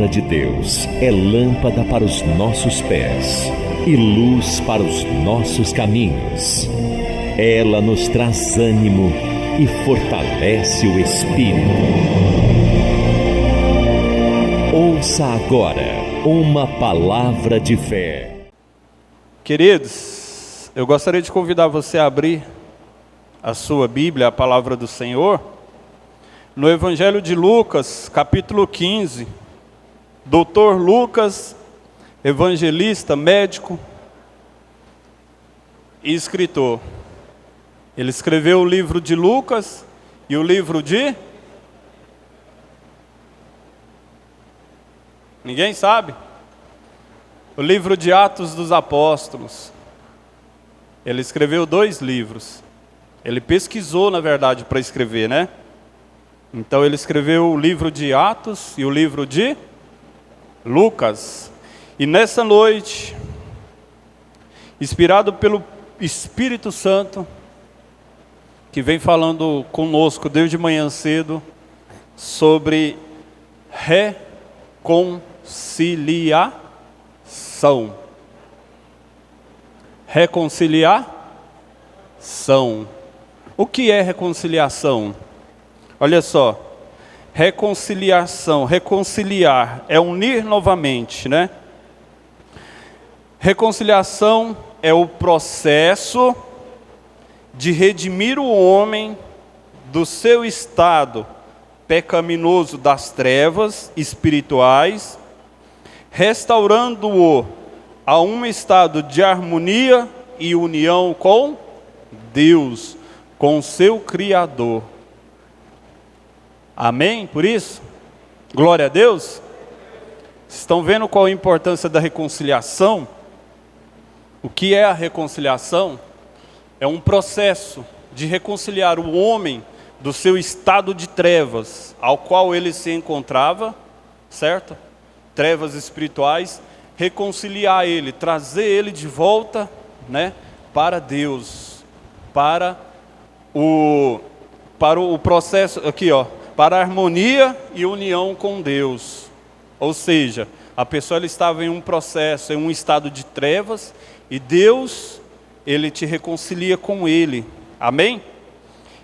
Palavra de Deus é lâmpada para os nossos pés e luz para os nossos caminhos. Ela nos traz ânimo e fortalece o espírito. Ouça agora uma palavra de fé. Queridos, eu gostaria de convidar você a abrir a sua Bíblia, a palavra do Senhor, no Evangelho de Lucas, capítulo 15. Doutor Lucas, evangelista, médico e escritor. Ele escreveu o livro de Lucas e o livro de... Ninguém sabe? O livro de Atos dos Apóstolos. Ele escreveu 2 livros. Ele pesquisou, na verdade, para escrever, né? Então ele escreveu o livro de Atos e o livro de Lucas. E nessa noite, inspirado pelo Espírito Santo, que vem falando conosco desde manhã cedo, sobre reconciliação. Reconciliação. O que é reconciliação? Olha só, reconciliação, reconciliar, é unir novamente, né? Reconciliação é o processo de redimir o homem do seu estado pecaminoso das trevas espirituais, restaurando-o a um estado de harmonia e união com Deus, com seu Criador. Amém? Por isso, glória a Deus. Estão vendo qual a importância da reconciliação? O que é a reconciliação? É um processo de reconciliar o homem do seu estado de trevas, ao qual ele se encontrava, certo? Trevas espirituais, reconciliar ele, trazer ele de volta, né, para Deus, para o processo, aqui ó, para a harmonia e união com Deus. Ou seja, a pessoa ela estava em um processo, em um estado de trevas, e Deus, Ele te reconcilia com Ele. Amém?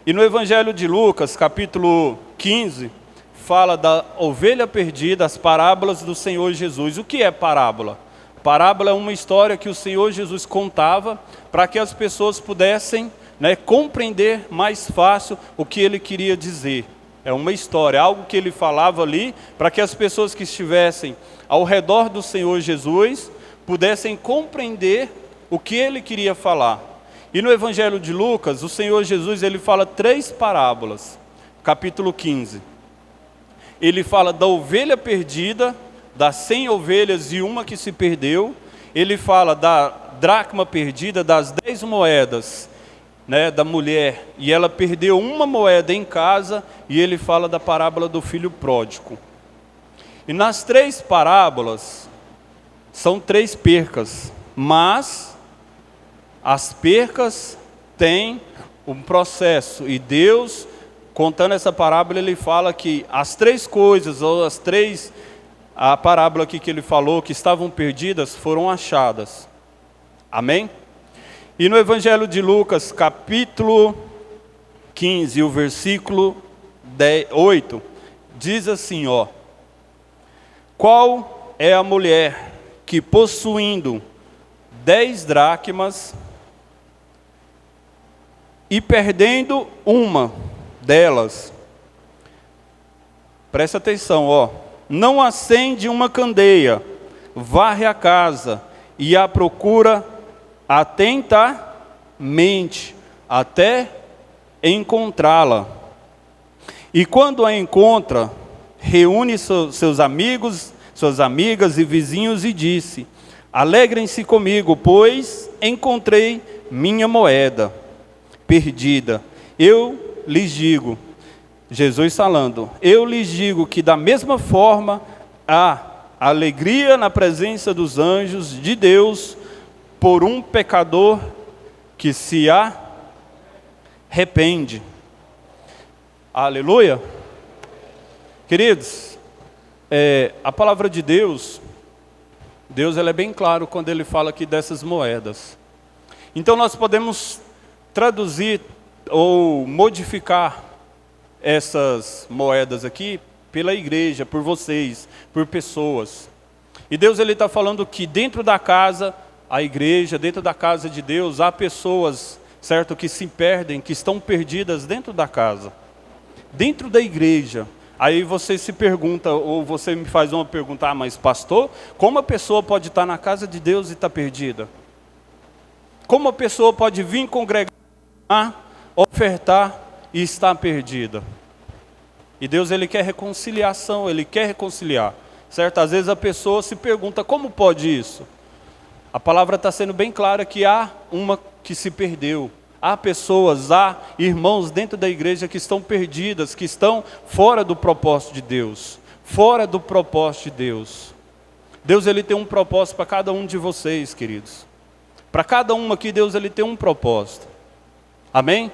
E no Evangelho de Lucas, capítulo 15, fala da ovelha perdida, as parábolas do Senhor Jesus. O que é parábola? Parábola é uma história que o Senhor Jesus contava para que as pessoas pudessem, né, compreender mais fácil o que Ele queria dizer. É uma história, algo que Ele falava ali, para que as pessoas que estivessem ao redor do Senhor Jesus pudessem compreender o que Ele queria falar. E no Evangelho de Lucas, o Senhor Jesus, Ele fala 3 parábolas, capítulo 15. Ele fala da ovelha perdida, das 100 ovelhas e uma que se perdeu. Ele fala da dracma perdida, das 10 moedas, né, da mulher, e ela perdeu uma moeda em casa, e ele fala da parábola do filho pródigo. E nas 3 parábolas, são 3 percas, mas as percas têm um processo, e Deus, contando essa parábola, ele fala que as 3 coisas, ou a parábola aqui que ele falou, que estavam perdidas, foram achadas. Amém? E no Evangelho de Lucas, capítulo 15, o versículo 8, diz assim, ó: qual é a mulher que, possuindo 10 dracmas e perdendo uma delas, presta atenção, ó, não acende uma candeia, varre a casa e a procura atentamente até encontrá-la. E quando a encontra, reúne seus amigos, suas amigas e vizinhos e disse: alegrem-se comigo, pois encontrei minha moeda perdida. Eu lhes digo, Jesus falando, eu lhes digo que da mesma forma há alegria na presença dos anjos de Deus por um pecador que se arrepende. Aleluia. Queridos, a palavra de Deus, ele é bem claro quando ele fala aqui dessas moedas. Então nós podemos traduzir ou modificar essas moedas aqui pela igreja, por vocês, por pessoas. E Deus ele está falando que dentro da casa, a igreja, dentro da casa de Deus, há pessoas, certo, que se perdem, que estão perdidas dentro da casa, dentro da igreja. Aí você se pergunta, ou você me faz uma pergunta, mas pastor, como a pessoa pode estar na casa de Deus e estar perdida? Como a pessoa pode vir congregar, ofertar e estar perdida? E Deus ele quer reconciliação, ele quer reconciliar, certo? Às vezes a pessoa se pergunta, como pode isso? A palavra está sendo bem clara que há uma que se perdeu. Há pessoas, há irmãos dentro da igreja que estão perdidas, que estão fora do propósito de Deus. Fora do propósito de Deus. Deus ele tem um propósito para cada um de vocês, queridos. Para cada um aqui, Deus ele tem um propósito. Amém?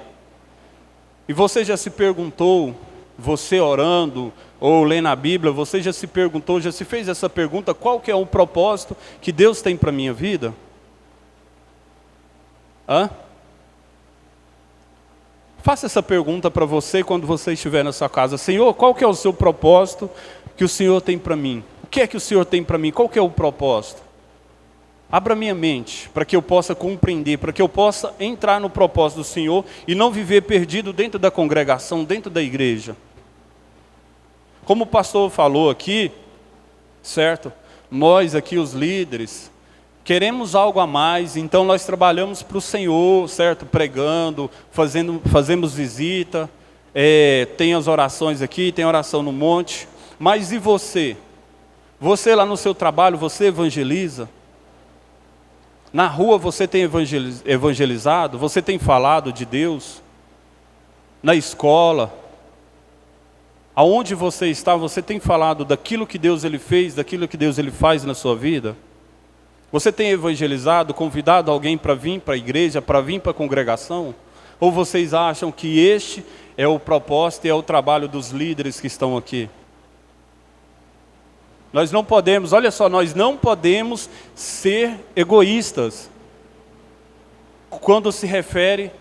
E você já se perguntou, você orando ou lendo a Bíblia, você já se perguntou, já se fez essa pergunta, qual que é o propósito que Deus tem para a minha vida? Faça essa pergunta para você quando você estiver na sua casa. Senhor, qual que é o seu propósito que o Senhor tem para mim? O que é que o Senhor tem para mim? Qual que é o propósito? Abra minha mente para que eu possa compreender, para que eu possa entrar no propósito do Senhor e não viver perdido dentro da congregação, dentro da igreja. Como o pastor falou aqui, certo? Nós aqui, os líderes, queremos algo a mais, então nós trabalhamos para o Senhor, certo? Pregando, fazemos visita, tem as orações aqui, tem oração no monte. Mas e você? Você lá no seu trabalho, você evangeliza? Na rua você tem evangelizado? Você tem falado de Deus? Na escola? Aonde você está, você tem falado daquilo que Deus ele fez, daquilo que Deus ele faz na sua vida? Você tem evangelizado, convidado alguém para vir para a igreja, para vir para a congregação? Ou vocês acham que este é o propósito e é o trabalho dos líderes que estão aqui? Nós não podemos, olha só, nós não podemos ser egoístas quando se refere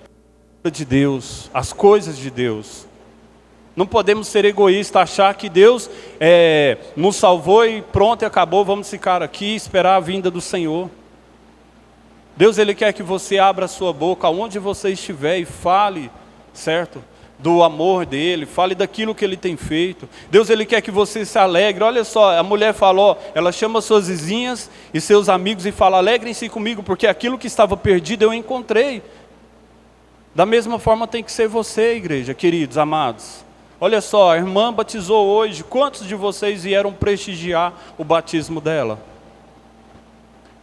de Deus, às coisas de Deus. Não podemos ser egoístas, achar que Deus nos salvou e pronto, e acabou, vamos ficar aqui e esperar a vinda do Senhor. Deus ele quer que você abra a sua boca, aonde você estiver, e fale, certo? Do amor dele, fale daquilo que ele tem feito. Deus ele quer que você se alegre. Olha só, a mulher falou, ela chama suas vizinhas e seus amigos e fala, alegrem-se comigo, porque aquilo que estava perdido eu encontrei. Da mesma forma tem que ser você, igreja, queridos, amados. Olha só, a irmã batizou hoje. Quantos de vocês vieram prestigiar o batismo dela?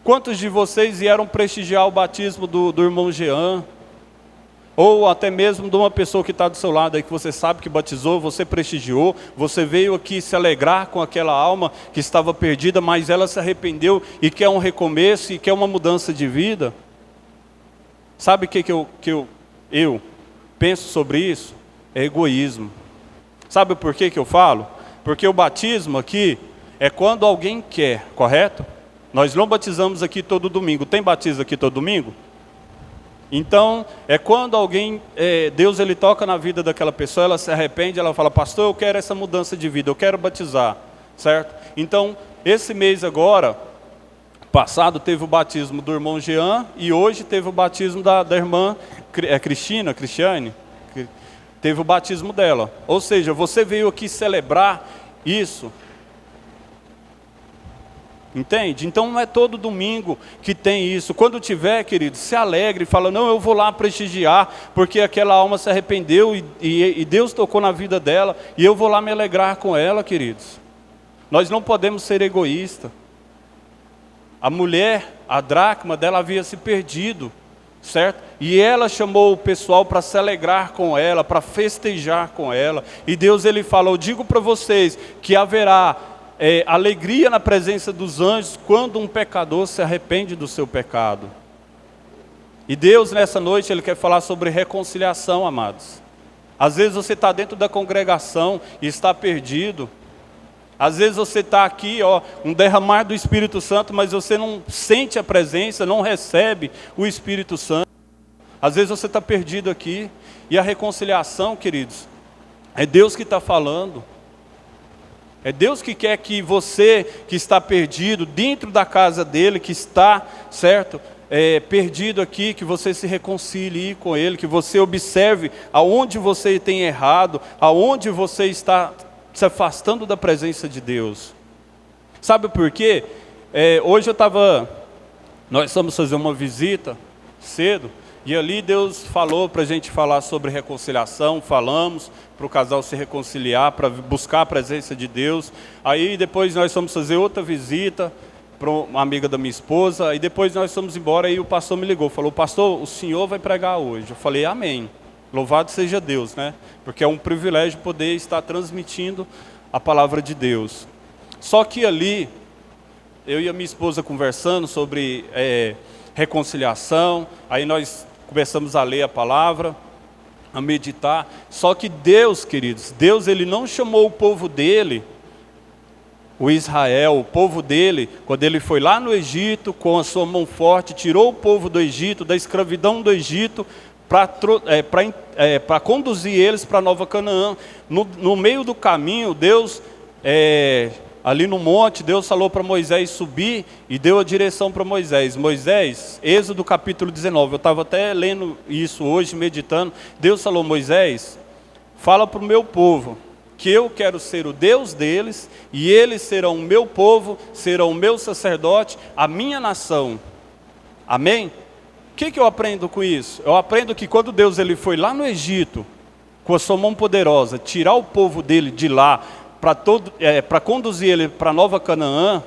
Quantos de vocês vieram prestigiar o batismo do irmão Jean? Ou até mesmo de uma pessoa que está do seu lado aí, que você sabe que batizou, você prestigiou, você veio aqui se alegrar com aquela alma que estava perdida, mas ela se arrependeu e quer um recomeço e quer uma mudança de vida? Sabe o que eu penso sobre isso? É egoísmo. Sabe por que eu falo? Porque o batismo aqui é quando alguém quer, correto? Nós não batizamos aqui todo domingo. Tem batismo aqui todo domingo? Então, é quando alguém, Deus ele toca na vida daquela pessoa, ela se arrepende, ela fala, pastor, eu quero essa mudança de vida, eu quero batizar, certo? Então, esse mês agora, passado, teve o batismo do irmão Jean, e hoje teve o batismo da irmã Cristiane, teve o batismo dela. Ou seja, você veio aqui celebrar isso. Entende? Então não é todo domingo que tem isso. Quando tiver, querido, se alegre e fala, não, eu vou lá prestigiar, porque aquela alma se arrependeu e Deus tocou na vida dela, e eu vou lá me alegrar com ela, queridos. Nós não podemos ser egoístas. A mulher, a dracma dela havia se perdido, certo? E ela chamou o pessoal para se alegrar com ela, para festejar com ela. E Deus ele falou, digo para vocês que haverá alegria na presença dos anjos quando um pecador se arrepende do seu pecado. E Deus nessa noite ele quer falar sobre reconciliação, amados. Às vezes você está dentro da congregação e está perdido. Às vezes você está aqui, um derramar do Espírito Santo, mas você não sente a presença, não recebe o Espírito Santo. Às vezes você está perdido aqui. E a reconciliação, queridos, é Deus que está falando. É Deus que quer que você que está perdido dentro da casa dele, que está, certo, perdido aqui, que você se reconcilie com ele, que você observe aonde você tem errado, aonde você está se afastando da presença de Deus. Sabe por quê? Hoje nós fomos fazer uma visita cedo, e ali Deus falou para a gente falar sobre reconciliação, falamos para o casal se reconciliar, para buscar a presença de Deus. Aí depois nós fomos fazer outra visita para uma amiga da minha esposa, aí depois nós fomos embora e o pastor me ligou, falou: pastor, o senhor vai pregar hoje. Eu falei: amém. Louvado seja Deus, né? Porque é um privilégio poder estar transmitindo a palavra de Deus. Só que ali, eu e a minha esposa conversando sobre reconciliação, aí nós começamos a ler a palavra, a meditar. Só que Deus, queridos, Deus ele não chamou o povo dele, o Israel, o povo dele, quando ele foi lá no Egito com a sua mão forte, tirou o povo do Egito, da escravidão do Egito, para conduzir eles para Nova Canaã. No meio do caminho, Deus, ali no monte, Deus falou para Moisés subir e deu a direção para Moisés. Moisés, Êxodo capítulo 19, eu estava até lendo isso hoje, meditando. Deus falou: Moisés, fala para o meu povo que eu quero ser o Deus deles, e eles serão o meu povo, serão o meu sacerdote, a minha nação. Amém? O que eu aprendo com isso? Eu aprendo que quando Deus ele foi lá no Egito, com a sua mão poderosa, tirar o povo dele de lá, para conduzir ele para Nova Canaã,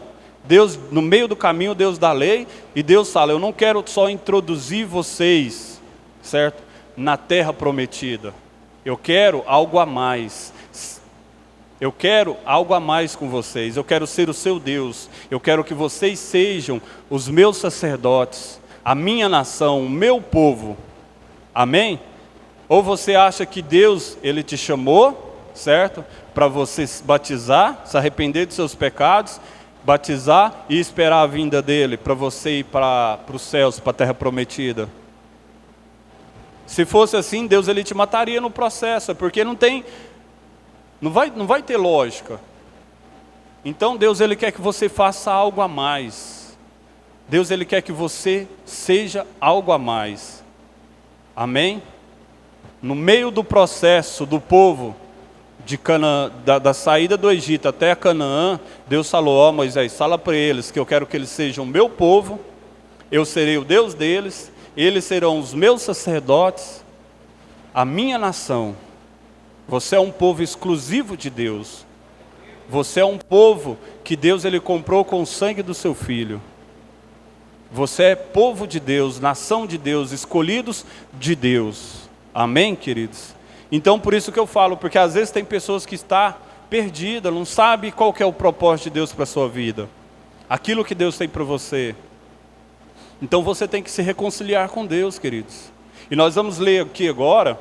Deus, no meio do caminho, Deus dá lei, e Deus fala: eu não quero só introduzir vocês, certo, na terra prometida, eu quero algo a mais. Eu quero algo a mais com vocês, eu quero ser o seu Deus, eu quero que vocês sejam os meus sacerdotes, a minha nação, o meu povo. Amém? Ou você acha que Deus, ele te chamou, certo? Para você se batizar, se arrepender dos seus pecados, batizar e esperar a vinda dele, para você ir para os céus, para a terra prometida. Se fosse assim, Deus ele te mataria no processo, porque não vai ter lógica. Então Deus ele quer que você faça algo a mais. Deus ele quer que você seja algo a mais. Amém? No meio do processo do povo de Canaã, da saída do Egito até a Canaã, Deus falou: Moisés, fala para eles que eu quero que eles sejam meu povo, eu serei o Deus deles, eles serão os meus sacerdotes, a minha nação. Você é um povo exclusivo de Deus. Você é um povo que Deus ele comprou com o sangue do seu Filho. Você é povo de Deus, nação de Deus, escolhidos de Deus. Amém, queridos? Então por isso que eu falo, porque às vezes tem pessoas que estão perdidas, não sabe qual que é o propósito de Deus para a sua vida. Aquilo que Deus tem para você. Então você tem que se reconciliar com Deus, queridos. E nós vamos ler aqui agora,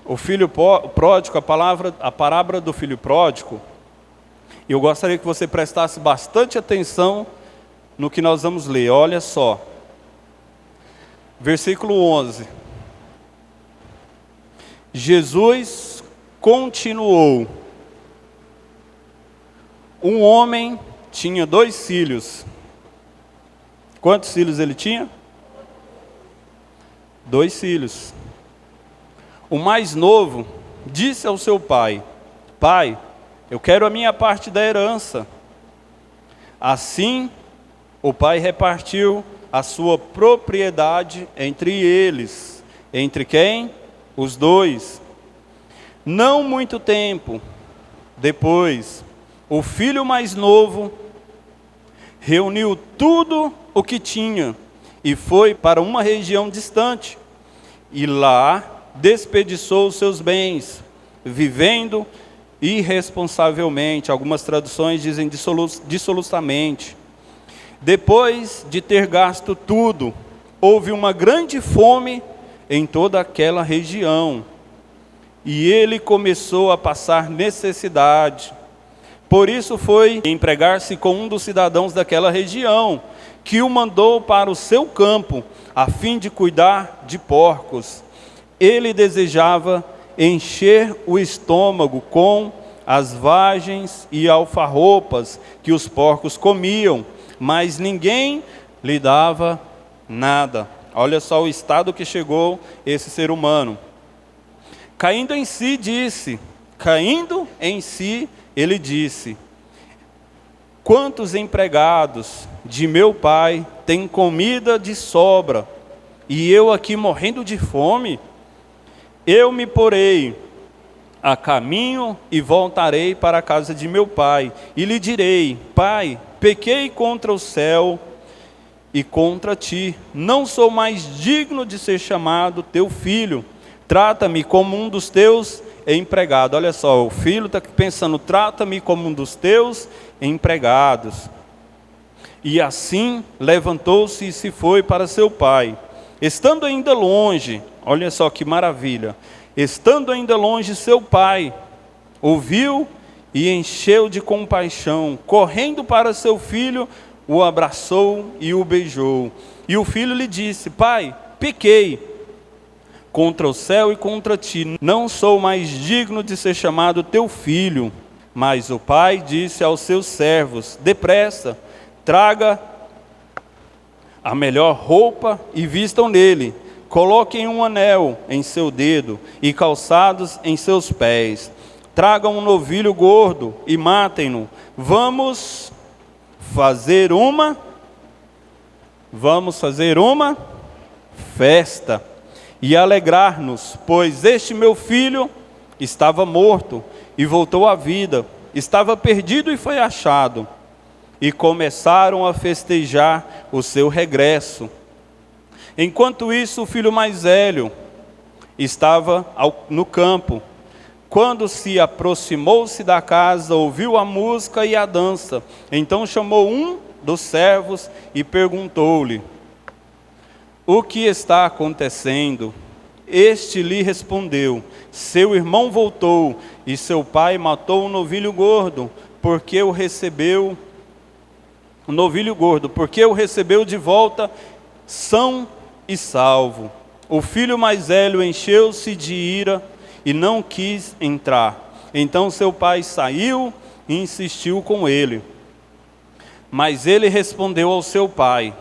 o filho pródigo, a parábola do filho pródigo. E eu gostaria que você prestasse bastante atenção no que nós vamos ler. Olha só. Versículo 11. Jesus continuou: um homem tinha 2 filhos. Quantos filhos ele tinha? 2 filhos. O mais novo disse ao seu pai: pai, eu quero a minha parte da herança. Assim, o pai repartiu a sua propriedade entre eles. Entre quem? Os 2. Não muito tempo depois, o filho mais novo reuniu tudo o que tinha e foi para uma região distante. E lá desperdiçou os seus bens, vivendo irresponsavelmente. Algumas traduções dizem dissolutamente. Depois de ter gasto tudo, houve uma grande fome em toda aquela região, e ele começou a passar necessidade. Por isso foi empregar-se com um dos cidadãos daquela região, que o mandou para o seu campo, a fim de cuidar de porcos. Ele desejava encher o estômago com as vagens e alfarropas que os porcos comiam, mas ninguém lhe dava nada. Olha só o estado que chegou esse ser humano. Caindo em si, ele disse: quantos empregados de meu pai têm comida de sobra, e eu aqui morrendo de fome? Eu me porei a caminho e voltarei para a casa de meu pai, e lhe direi: Pai, pequei contra o céu e contra ti, não sou mais digno de ser chamado teu filho, trata-me como um dos teus empregados. Olha só, o filho está pensando: trata-me como um dos teus empregados. E assim levantou-se e se foi para seu pai. Estando ainda longe, olha só que maravilha, estando ainda longe seu pai, ouviu e encheu de compaixão, correndo para seu filho, o abraçou e o beijou. E o filho lhe disse: Pai, pequei contra o céu e contra ti, não sou mais digno de ser chamado teu filho. Mas o pai disse aos seus servos: depressa, traga a melhor roupa e vistam nele, coloquem um anel em seu dedo e calçados em seus pés, tragam um novilho gordo e matem-no. Vamos fazer uma festa e alegrar-nos, pois este meu filho estava morto e voltou à vida, estava perdido e foi achado. E começaram a festejar o seu regresso. Enquanto isso, o filho mais velho estava no campo. Quando se aproximou-se da casa, ouviu a música e a dança. Então chamou um dos servos e perguntou-lhe: o que está acontecendo? Este lhe respondeu: seu irmão voltou e seu pai matou um novilho gordo, porque o recebeu de volta são e salvo. O filho mais velho encheu-se de ira e não quis entrar. Então seu pai saiu e insistiu com ele. Mas ele respondeu ao seu pai: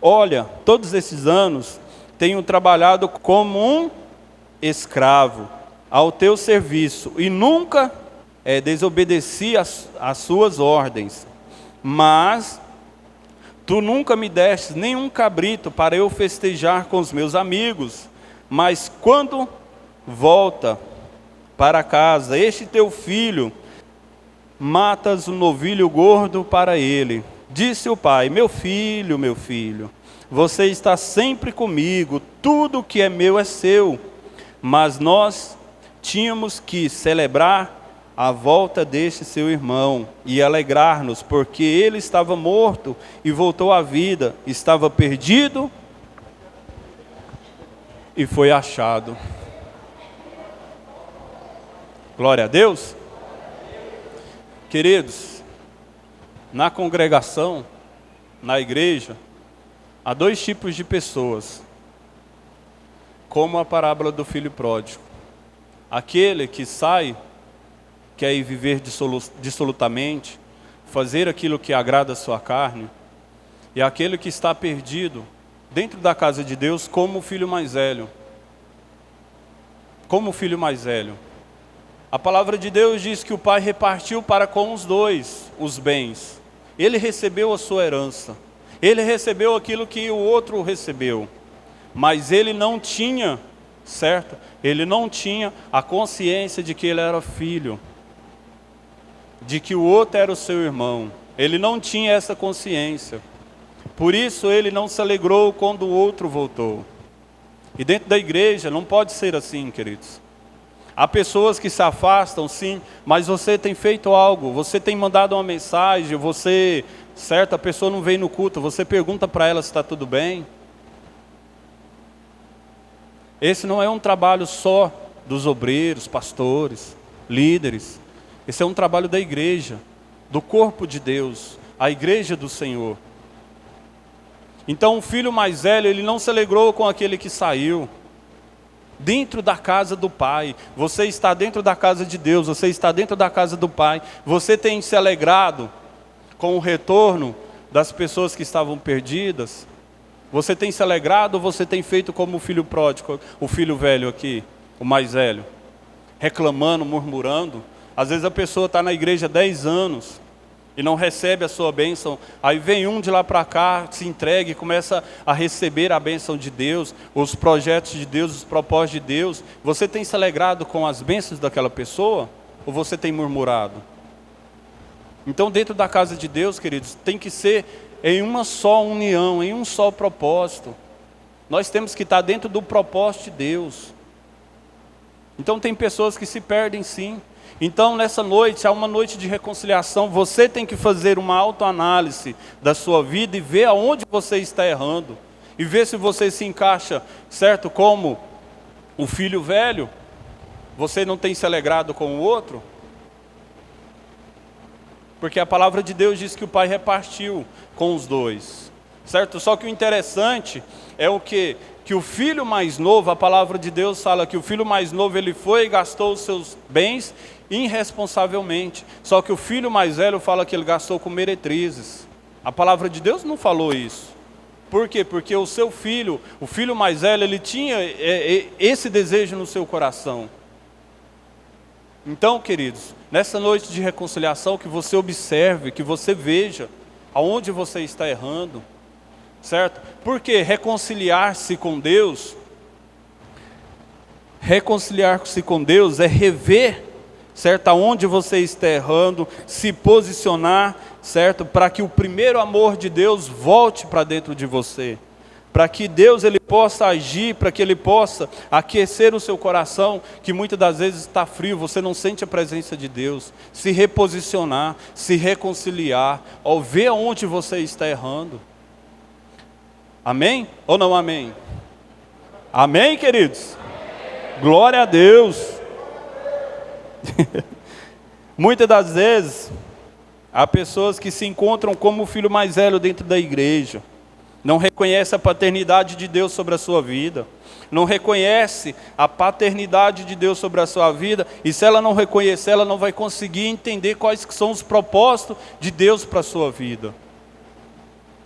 olha, todos esses anos tenho trabalhado como um escravo ao teu serviço e nunca desobedeci às suas ordens. Mas tu nunca me deste nenhum cabrito para eu festejar com os meus amigos. Mas quando volta para casa este teu filho, matas um novilho gordo para ele. Disse o pai: meu filho, você está sempre comigo, tudo que é meu é seu. Mas nós tínhamos que celebrar a volta deste seu irmão e alegrar-nos, porque ele estava morto e voltou à vida, estava perdido e foi achado. Glória a Deus. Queridos, na congregação, na igreja, há dois tipos de pessoas, como a parábola do filho pródigo. Aquele que sai, quer ir viver dissolutamente, fazer aquilo que agrada a sua carne, e aquele que está perdido dentro da casa de Deus, como o filho mais velho. Como o filho mais velho. A palavra de Deus diz que o pai repartiu para com os dois os bens. Ele recebeu a sua herança. Ele recebeu aquilo que o outro recebeu. Mas ele não tinha, certo? Ele não tinha a consciência de que ele era filho, de que o outro era o seu irmão. Ele não tinha essa consciência. Por isso ele não se alegrou quando o outro voltou. E dentro da igreja não pode ser assim, queridos. Há pessoas que se afastam, sim, mas você tem feito algo, você tem mandado uma mensagem, certo, a pessoa não vem no culto, você pergunta para ela se está tudo bem. Esse não é um trabalho só dos obreiros, pastores, líderes. Esse é um trabalho da igreja, do corpo de Deus, a igreja do Senhor. Então o filho mais velho, ele não se alegrou com aquele que saiu. Dentro da casa do Pai, você está dentro da casa de Deus, você está dentro da casa do Pai. Você tem se alegrado com o retorno das pessoas que estavam perdidas? Você tem se alegrado ou você tem feito como o filho pródigo, o filho velho aqui, o mais velho? Reclamando, murmurando. Às vezes a pessoa está na igreja há 10 anos e não recebe a sua bênção. Aí vem um de lá para cá, se entrega e começa a receber a bênção de Deus, os projetos de Deus, os propósitos de Deus. Você tem se alegrado com as bênçãos daquela pessoa? Ou você tem murmurado? Então dentro da casa de Deus, queridos, tem que ser em uma só união, em um só propósito. Nós temos que estar dentro do propósito de Deus. Então tem pessoas que se perdem sim. Então nessa noite, há uma noite de reconciliação. Você tem que fazer uma autoanálise da sua vida e ver aonde você está errando. E ver se você se encaixa, certo, como o filho velho. Você não tem se alegrado com o outro? Porque a palavra de Deus diz que o pai repartiu com os dois, certo? Só que o interessante é o quê? Que o filho mais novo, a palavra de Deus fala que o filho mais novo, ele foi e gastou os seus bens irresponsavelmente. Só que o filho mais velho fala que ele gastou com meretrizes. A palavra de Deus não falou isso. Por quê? Porque o seu filho, o filho mais velho, ele tinha esse desejo no seu coração. Então, queridos, nessa noite de reconciliação, que você observe, que você veja aonde você está errando, certo? Porque reconciliar-se com Deus é rever, certo, aonde você está errando, se posicionar, certo, para que o primeiro amor de Deus volte para dentro de você. Para que Deus ele possa agir, para que Ele possa aquecer o seu coração, que muitas das vezes está frio, você não sente a presença de Deus. Se reposicionar, se reconciliar, ou ver onde você está errando. Amém? Ou não amém? Amém, queridos? Amém. Glória a Deus. Muitas das vezes, há pessoas que se encontram como o filho mais velho dentro da igreja. Não reconhece a paternidade de Deus sobre a sua vida. Não reconhece a paternidade de Deus sobre a sua vida. E se ela não reconhecer, ela não vai conseguir entender quais são os propósitos de Deus para a sua vida.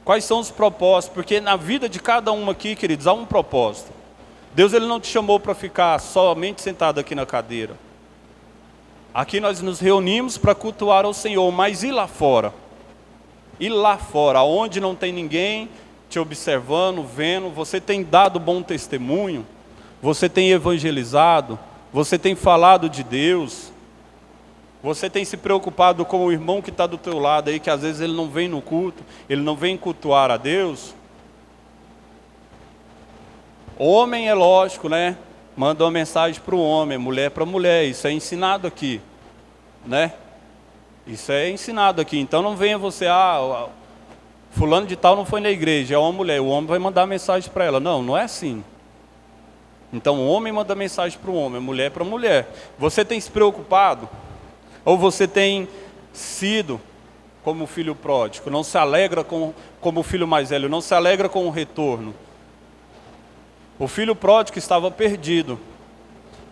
Quais são os propósitos? Porque na vida de cada um aqui, queridos, há um propósito. Deus ele não te chamou para ficar somente sentado aqui na cadeira. Aqui nós nos reunimos para cultuar ao Senhor. Mas e lá fora? E lá fora, onde não tem ninguém te observando, vendo, você tem dado bom testemunho, você tem evangelizado, você tem falado de Deus, você tem se preocupado com o irmão que está do teu lado aí, que às vezes ele não vem no culto, ele não vem cultuar a Deus. Homem é lógico, né? Manda uma mensagem para o homem, mulher para a mulher, isso é ensinado aqui, né? Isso é ensinado aqui, então não venha você, fulano de tal não foi na igreja, é uma mulher, o homem vai mandar mensagem para ela. Não, não é assim. Então o homem manda mensagem para o homem, a mulher para a mulher. Você tem se preocupado? Ou você tem sido como o filho pródigo, não se alegra como o filho mais velho, não se alegra com o retorno? O filho pródigo estava perdido.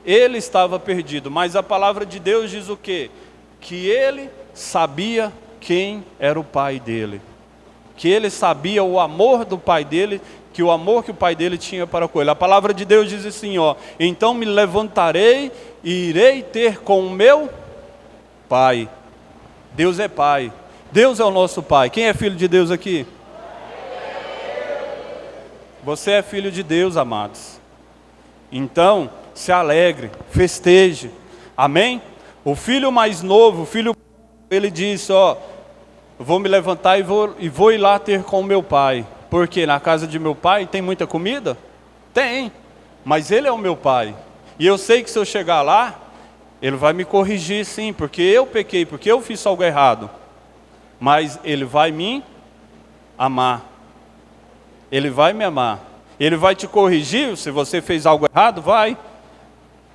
Ele estava perdido, mas a palavra de Deus diz o quê? Que ele sabia quem era o pai dele. Que ele sabia o amor do pai dele, que o amor que o pai dele tinha para com ele. A palavra de Deus diz assim, então me levantarei e irei ter com o meu pai. Deus é pai. Deus é o nosso pai. Quem é filho de Deus aqui? Você é filho de Deus, amados. Então, se alegre, festeje. Amém? O filho mais novo, ele disse, vou me levantar e vou ir lá ter com o meu pai. Porque na casa de meu pai tem muita comida? Tem, mas ele é o meu pai. E eu sei que se eu chegar lá, ele vai me corrigir sim, porque eu pequei, porque eu fiz algo errado. Mas ele vai me amar. Ele vai me amar. Ele vai te corrigir se você fez algo errado? Vai.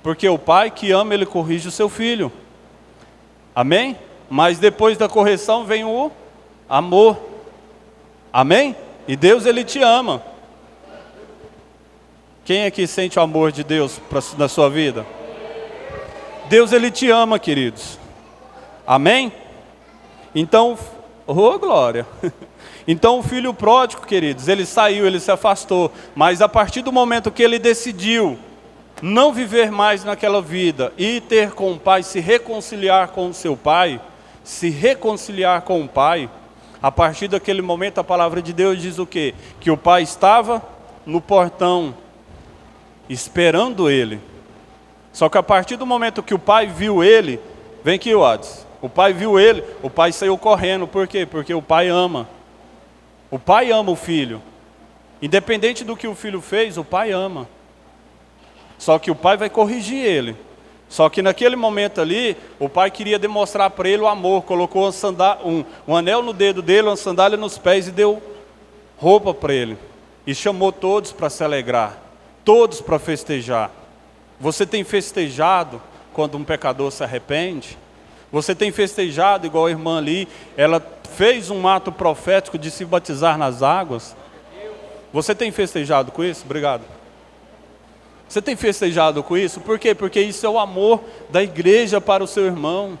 Porque o pai que ama, ele corrige o seu filho. Amém? Mas depois da correção vem o amor. Amém? E Deus, ele te ama. Quem aqui sente o amor de Deus na sua vida? Deus, ele te ama, queridos. Amém? Então, oh glória. Então o filho pródigo, queridos, ele saiu, ele se afastou. Mas a partir do momento que ele decidiu não viver mais naquela vida e ter com o pai, se reconciliar com o seu pai, se reconciliar com o pai, a partir daquele momento a palavra de Deus diz o quê? Que o pai estava no portão, esperando ele. Só que a partir do momento que o pai viu ele, vem aqui, Wades, o pai viu ele, o pai saiu correndo. Por quê? Porque o pai ama. O pai ama o filho. Independente do que o filho fez, o pai ama. Só que o pai vai corrigir ele. Só que naquele momento ali, o pai queria demonstrar para ele o amor. Colocou um anel no dedo dele, uma sandália nos pés e deu roupa para ele. E chamou todos para se alegrar. Todos para festejar. Você tem festejado quando um pecador se arrepende? Você tem festejado igual a irmã ali, ela fez um ato profético de se batizar nas águas? Você tem festejado com isso? Obrigado. Você tem festejado com isso? Por quê? Porque isso é o amor da igreja para o seu irmão.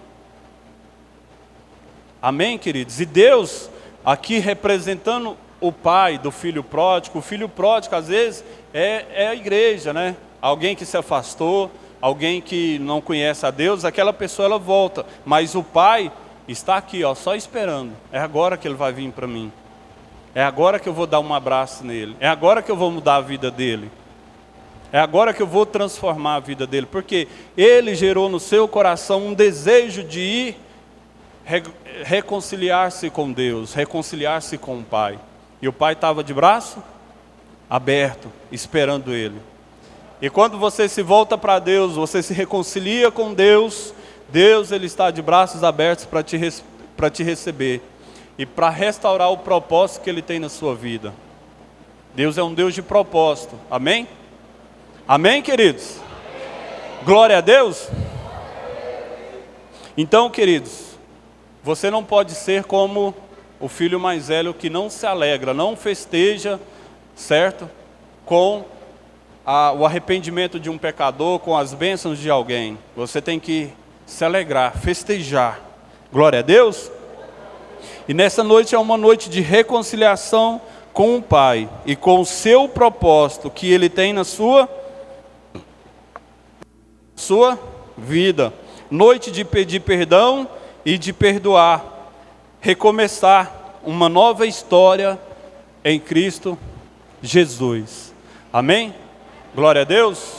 Amém, queridos? E Deus, aqui representando o pai do filho pródigo, o filho pródigo às vezes é a igreja, né? Alguém que se afastou, alguém que não conhece a Deus, aquela pessoa ela volta. Mas o pai está aqui, ó, só esperando. É agora que ele vai vir para mim. É agora que eu vou dar um abraço nele. É agora que eu vou mudar a vida dele. É agora que eu vou transformar a vida dele. Porque ele gerou no seu coração um desejo de ir reconciliar-se com Deus, reconciliar-se com o pai. E o pai estava de braço aberto, esperando ele. E quando você se volta para Deus, você se reconcilia com Deus, Deus ele está de braços abertos para te receber e para restaurar o propósito que ele tem na sua vida. Deus é um Deus de propósito. Amém? Amém, queridos? Glória a Deus. Então, queridos, você não pode ser como o filho mais velho que não se alegra, não festeja, certo? Com o arrependimento de um pecador, com as bênçãos de alguém. Você tem que se alegrar, festejar. Glória a Deus. E nessa noite é uma noite de reconciliação com o Pai e com o seu propósito que Ele tem na sua vida. Noite de pedir perdão e de perdoar. Recomeçar uma nova história em Cristo Jesus. Amém? Glória a Deus.